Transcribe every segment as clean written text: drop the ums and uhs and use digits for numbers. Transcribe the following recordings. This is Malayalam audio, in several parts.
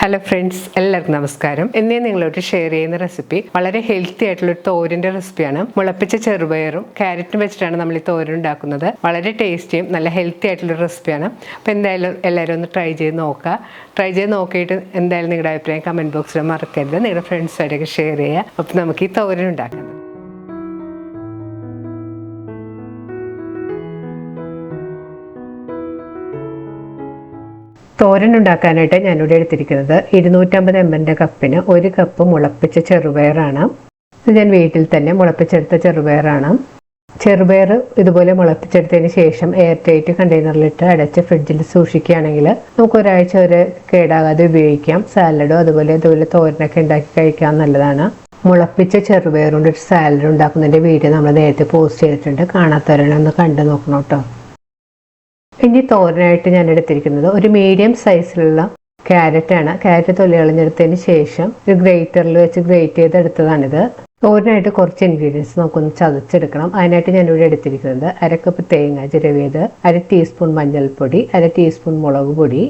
ഹലോ ഫ്രണ്ട്സ്, എല്ലാവർക്കും നമസ്കാരം. ഇന്ന് നിങ്ങളോട് ഷെയർ ചെയ്യുന്ന റെസിപ്പി വളരെ ഹെൽത്തി ആയിട്ടുള്ള ഒരു തോരൻ്റെ റെസിപ്പിയാണ്. മുളപ്പിച്ച ചെറുപയറും ക്യാരറ്റും വെച്ചിട്ടാണ് നമ്മൾ ഈ തോരൻ ഉണ്ടാക്കുന്നത്. വളരെ ടേസ്റ്റിയും നല്ല ഹെൽത്തി ആയിട്ടുള്ള റെസിപ്പിയാണ്. അപ്പോൾ എന്തായാലും എല്ലാവരും ഒന്ന് ട്രൈ ചെയ്ത് നോക്കുക. ട്രൈ ചെയ്ത് നോക്കിയിട്ട് എന്തായാലും നിങ്ങളുടെ അഭിപ്രായം കമൻറ്റ് ബോക്സിൽ മറക്കരുത്. നിങ്ങളുടെ ഫ്രണ്ട്സുമായിട്ടൊക്കെ ഷെയർ ചെയ്യുക. അപ്പോൾ നമുക്ക് ഈ തോരൻ ഉണ്ടാക്കാം. തോരൻ ഉണ്ടാക്കാനായിട്ട് ഞാനിവിടെ എടുത്തിരിക്കുന്നത് 250 ml കപ്പിന് 1 കപ്പ് മുളപ്പിച്ച ചെറുപയറാണ്. ഇത് ഞാൻ വീട്ടിൽ തന്നെ മുളപ്പിച്ചെടുത്ത ചെറുപയറാണ്. ചെറുപയർ ഇതുപോലെ മുളപ്പിച്ചെടുത്തതിന് ശേഷം എയർ ടൈറ്റ് കണ്ടെയ്നറിലിട്ട് അടച്ച് ഫ്രിഡ്ജിൽ സൂക്ഷിക്കുകയാണെങ്കിൽ നമുക്ക് ഒരാഴ്ച വരെ കേടാകാതെ ഉപയോഗിക്കാം. സാലഡോ അതുപോലെ തോരനൊക്കെ ഉണ്ടാക്കി കഴിക്കാൻ നല്ലതാണ്. മുളപ്പിച്ച ചെറുപയർ കൊണ്ട് ഒരു സാലഡ് ഉണ്ടാക്കുന്നതിൻ്റെ വീഡിയോ നമ്മൾ നേരത്തെ പോസ്റ്റ് ചെയ്തിട്ടുണ്ട്. കാണാത്തവരൊന്ന് കണ്ടു നോക്കണം കേട്ടോ. ഇനി തോരനായിട്ട് ഞാൻ എടുത്തിരിക്കുന്നത് ഒരു മീഡിയം സൈസിലുള്ള ക്യാരറ്റാണ്. ക്യാരറ്റ് തൊലി കളഞ്ഞെടുത്തതിന് ശേഷം ഒരു ഗ്രേറ്ററിൽ വെച്ച് ഗ്രേറ്റ് ചെയ്തെടുത്തതാണിത്. തോരനായിട്ട് കുറച്ച് ഇൻഗ്രീഡിയൻസ് നമുക്കൊന്ന് ചതച്ചെടുക്കണം. അതിനായിട്ട് ഞാനിവിടെ എടുത്തിരിക്കുന്നത് 1 കപ്പ് തേങ്ങ ചിരവിയത്, 1 ടീസ്പൂൺ മഞ്ഞൾപ്പൊടി, 1 ടീസ്പൂൺ മുളക് പൊടി,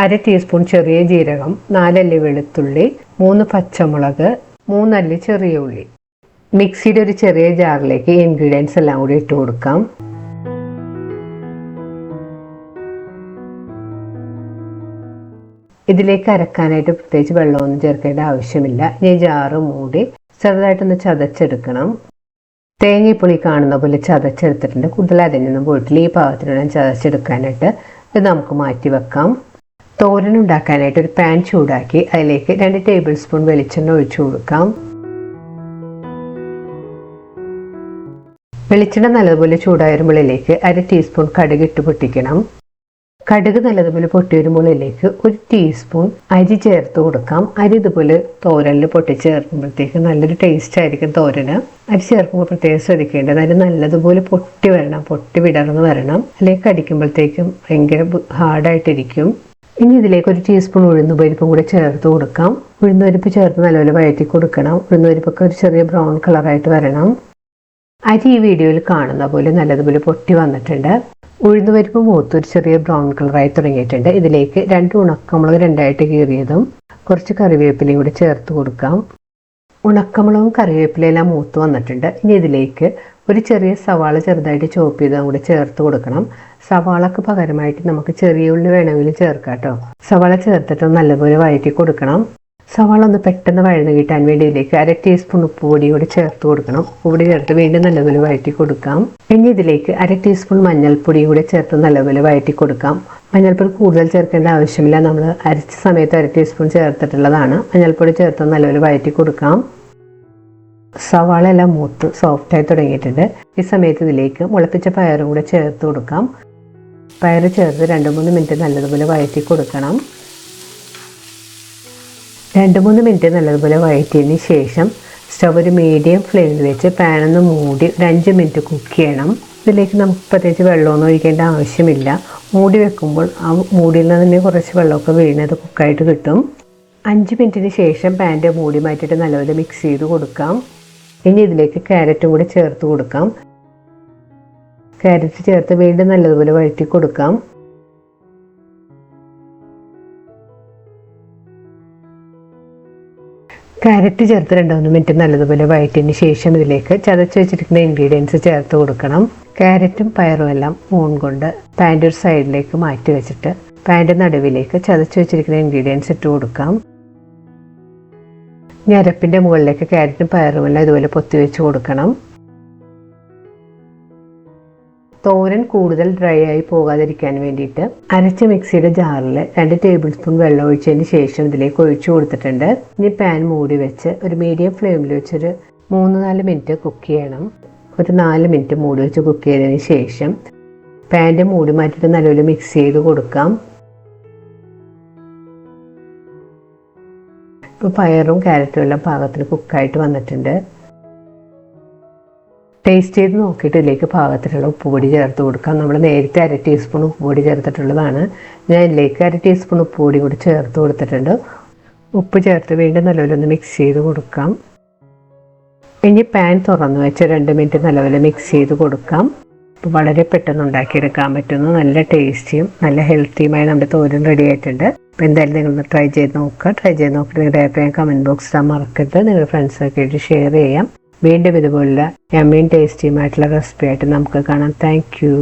1 ടീസ്പൂൺ ചെറിയ ജീരകം, 4 അല്ലി വെളുത്തുള്ളി, 3 പച്ചമുളക്, 3 അല്ലി ചെറിയ ഉള്ളി. മിക്സിയുടെ ഒരു ചെറിയ ജാറിലേക്ക് ഇൻഗ്രീഡിയൻസ് എല്ലാം കൂടി ഇട്ട് കൊടുക്കാം. ഇതിലേക്ക് അരക്കാനായിട്ട് പ്രത്യേകിച്ച് വെള്ളമൊന്നും ചേർക്കേണ്ട ആവശ്യമില്ല. ഇനി ജാറ് മൂടി ചെറുതായിട്ടൊന്ന് ചതച്ചെടുക്കണം. തേങ്ങ ഇപ്പോൾ ഈ കാണുന്ന പോലെ ചതച്ചെടുത്തിട്ടുണ്ട്. കൂടുതൽ അതിനൊന്നും പോയിട്ടില്ല. ഈ പാകത്തിന് ഞാൻ ചതച്ചെടുക്കാനായിട്ട് ഇത് നമുക്ക് മാറ്റി വെക്കാം. തോരൻ ഉണ്ടാക്കാനായിട്ട് ഒരു പാൻ ചൂടാക്കി അതിലേക്ക് 2 ടേബിൾ സ്പൂൺ വെളിച്ചെണ്ണ ഒഴിച്ചു കൊടുക്കാം. വെളിച്ചെണ്ണ നല്ലതുപോലെ ചൂടായ വരുമ്പോഴേക്ക് 1 ടീസ്പൂൺ കടുക് ഇട്ട് പൊട്ടിക്കണം. കടുക് നല്ലതുപോലെ പൊട്ടി വരുമ്പോഴേക്ക് 1 ടീസ്പൂൺ അരി ചേർത്ത് കൊടുക്കാം. അരി ഇതുപോലെ തോരനിൽ പൊട്ടി ചേർക്കുമ്പോഴത്തേക്ക് നല്ലൊരു ടേസ്റ്റ് ആയിരിക്കും തോരന്. അരി ചേർക്കുമ്പോൾ പ്രത്യേകം ശ്രദ്ധിക്കേണ്ടത് അരി നല്ലതുപോലെ പൊട്ടി വരണം, പൊട്ടി വിടർന്ന് വരണം. അല്ലെങ്കിൽ കടിക്കുമ്പോഴത്തേക്കും ഭയങ്കര ഹാർഡായിട്ടിരിക്കും. ഇനി ഇതിലേക്ക് 1 ടീസ്പൂൺ ഉഴുന്നുപരിപ്പും കൂടെ ചേർത്ത് കൊടുക്കാം. ഉഴുന്നുപരിപ്പ് ചേർത്ത് നല്ലപോലെ വഴറ്റി കൊടുക്കണം. ഉഴുന്നുപരിപ്പൊക്കെ ഒരു ചെറിയ ബ്രൗൺ കളറായിട്ട് വരണം. അരി ഈ വീഡിയോയിൽ കാണുന്ന പോലെ നല്ലതുപോലെ പൊട്ടി വന്നിട്ടുണ്ട്. ഉഴുന്നുപരിപ്പ് മൂത്ത് ഒരു ചെറിയ ബ്രൗൺ കളറായി തുടങ്ങിയിട്ടുണ്ട്. ഇതിലേക്ക് 2 ഉണക്കമുളക് 2ആയിട്ട് കീറിയതും കുറച്ച് കറിവേപ്പിലയും കൂടി ചേർത്ത് കൊടുക്കാം. ഉണക്കമുളകും കറിവേപ്പിലയെല്ലാം മൂത്ത് വന്നിട്ടുണ്ട്. ഇനി ഇതിലേക്ക് ഒരു ചെറിയ സവാള ചെറുതായിട്ട് ചോപ്പ് ചെയ്തതും കൂടി ചേർത്ത് കൊടുക്കണം. സവാളക്ക് പകരമായിട്ട് നമുക്ക് ചെറിയ ഉള്ളി വേണമെങ്കിലും ചേർക്കാം കേട്ടോ. സവാള ചേർത്തിട്ട് നല്ലപോലെ വഴറ്റി കൊടുക്കണം. സവാള ഒന്ന് പെട്ടെന്ന് വഴന്ന് കിട്ടാൻ വേണ്ടി ഇതിലേക്ക് 1 ടീസ്പൂൺ ഉപ്പ് പൊടി കൂടി ചേർത്ത് കൊടുക്കണം. ഉപ്പ് പൊടി ചേർത്ത് വീണ്ടും നല്ലപോലെ വഴറ്റി കൊടുക്കാം. ഇനി ഇതിലേക്ക് 1 ടീസ്പൂൺ മഞ്ഞൾപ്പൊടി കൂടി ചേർത്ത് നല്ലപോലെ വഴറ്റി കൊടുക്കാം. മഞ്ഞൾപ്പൊടി കൂടുതൽ ചേർക്കേണ്ട ആവശ്യമില്ല. നമ്മൾ അരച്ച സമയത്ത് 1 ടീസ്പൂൺ ചേർത്തിട്ടുള്ളതാണ്. മഞ്ഞൾപ്പൊടി ചേർത്ത് നല്ലപോലെ വഴറ്റി കൊടുക്കാം. സവാള എല്ലാം മൂത്ത് സോഫ്റ്റായി തുടങ്ങിയിട്ടുണ്ട്. ഈ സമയത്ത് ഇതിലേക്ക് മുളപ്പിച്ച പയറും കൂടെ ചേർത്ത് കൊടുക്കാം. പയർ ചേർത്ത് 2-3 മിനിറ്റ് നല്ലതുപോലെ വഴറ്റി കൊടുക്കണം. 2-3 മിനിറ്റ് നല്ലതുപോലെ വഴറ്റിയതിന് ശേഷം സ്റ്റവ് ഒരു മീഡിയം ഫ്ലെയിമിൽ വെച്ച് പാനൊന്ന് മൂടി 5 മിനിറ്റ് കുക്ക് ചെയ്യണം. ഇതിലേക്ക് നമുക്ക് പ്രത്യേകിച്ച് വെള്ളമൊന്നും ഒഴിക്കേണ്ട ആവശ്യമില്ല. മൂടി വെക്കുമ്പോൾ ആ മൂടിയിൽ നിന്ന് തന്നെ കുറച്ച് വെള്ളമൊക്കെ വീണത് കുക്കായിട്ട് കിട്ടും. 5 മിനിറ്റിന് ശേഷം പാൻ്റെ മൂടി മാറ്റിയിട്ട് നല്ലപോലെ മിക്സ് ചെയ്ത് കൊടുക്കാം. ഇനി ഇതിലേക്ക് ക്യാരറ്റും കൂടി ചേർത്ത് കൊടുക്കാം. ക്യാരറ്റ് ചേർത്ത് വീണ്ടും നല്ലതുപോലെ വഴറ്റി കൊടുക്കാം. ക്യാരറ്റ് ചേർത്ത് 2-3 മിനിറ്റ് നല്ലതുപോലെ വഴറ്റിയതിന് ശേഷം ഇതിലേക്ക് ചതച്ച് വെച്ചിരിക്കുന്ന ഇൻഗ്രീഡിയൻസ് ചേർത്ത് കൊടുക്കണം. ക്യാരറ്റും പയറും എല്ലാം സ്പൂൺ കൊണ്ട് പാൻ്റെ ഒരു സൈഡിലേക്ക് മാറ്റി വെച്ചിട്ട് പാൻ്റെ നടുവിലേക്ക് ചതച്ച് വെച്ചിരിക്കുന്ന ഇൻഗ്രീഡിയൻസ് ഇട്ട് കൊടുക്കാം. ഞരപ്പിൻ്റെ മുകളിലേക്ക് ക്യാരറ്റും പയറും എല്ലാം ഇതുപോലെ പൊത്തി വെച്ച് കൊടുക്കണം. തോരൻ കൂടുതൽ ഡ്രൈ ആയി പോകാതിരിക്കാൻ വേണ്ടിയിട്ട് അരച്ച മിക്സിയുടെ ജാറിൽ 2 ടേബിൾ സ്പൂൺ വെള്ളം ഒഴിച്ചതിന് ശേഷം ഇതിലേക്ക് ഒഴിച്ചു കൊടുത്തിട്ടുണ്ട്. ഇനി പാൻ മൂടി വെച്ച് ഒരു മീഡിയം ഫ്ലെയിമിൽ വെച്ചൊരു 3-4 മിനിറ്റ് കുക്ക് ചെയ്യണം. ഒരു 4 മിനിറ്റ് മൂടി വെച്ച് കുക്ക് ചെയ്തതിന് ശേഷം പാൻ്റെ മൂടി മാറ്റിയിട്ട് നല്ലപോലെ മിക്സ് ചെയ്ത് കൊടുക്കാം. ഇപ്പോൾ പയറും ക്യാരറ്റും എല്ലാം പാകത്തിന് കുക്കായിട്ട് വന്നിട്ടുണ്ട്. ടേസ്റ്റ് ചെയ്ത് നോക്കിയിട്ട് ഇതിലേക്ക് പാകത്തിലുള്ള ഉപ്പുപൊടി ചേർത്ത് കൊടുക്കാം. നമ്മൾ നേരത്തെ 1 ടീസ്പൂൺ ഉപ്പുപൊടി ചേർത്തിട്ടുള്ളതാണ്. ഞാൻ ഇതിലേക്ക് 1 ടീസ്പൂൺ ഉപ്പുപൊടി കൂടി ചേർത്ത് കൊടുത്തിട്ടുണ്ട്. ഉപ്പ് ചേർത്ത് വീണ്ടും നല്ലപോലെ ഒന്ന് മിക്സ് ചെയ്ത് കൊടുക്കാം. ഇനി പാൻ തുറന്ന് വെച്ച് 2 മിനിറ്റ് നല്ലപോലെ മിക്സ് ചെയ്ത് കൊടുക്കാം. അപ്പോൾ വളരെ പെട്ടെന്ന് ഉണ്ടാക്കിയെടുക്കാൻ പറ്റുന്നു. നല്ല ടേസ്റ്റിയും നല്ല ഹെൽത്തിയുമായി നമ്മുടെ തോരൻ റെഡി ആയിട്ടുണ്ട്. അപ്പോൾ എന്തായാലും നിങ്ങളൊന്ന് ട്രൈ ചെയ്ത് നോക്കുക. ട്രൈ ചെയ്ത് നോക്കിയിട്ട് നിങ്ങളുടെ അഭിപ്രായം കമൻറ്റ് ബോക്സിൽ മറക്കരുത്. നിങ്ങളുടെ ഫ്രണ്ട്സൊക്കെ ആയിട്ട് ഷെയർ ചെയ്യാം. വീണ്ടും ഇതുപോലുള്ള യമ്മിയും ടേസ്റ്റിയുമായിട്ടുള്ള റെസിപ്പി ആയിട്ട് നമുക്ക് കാണാം. Thank you.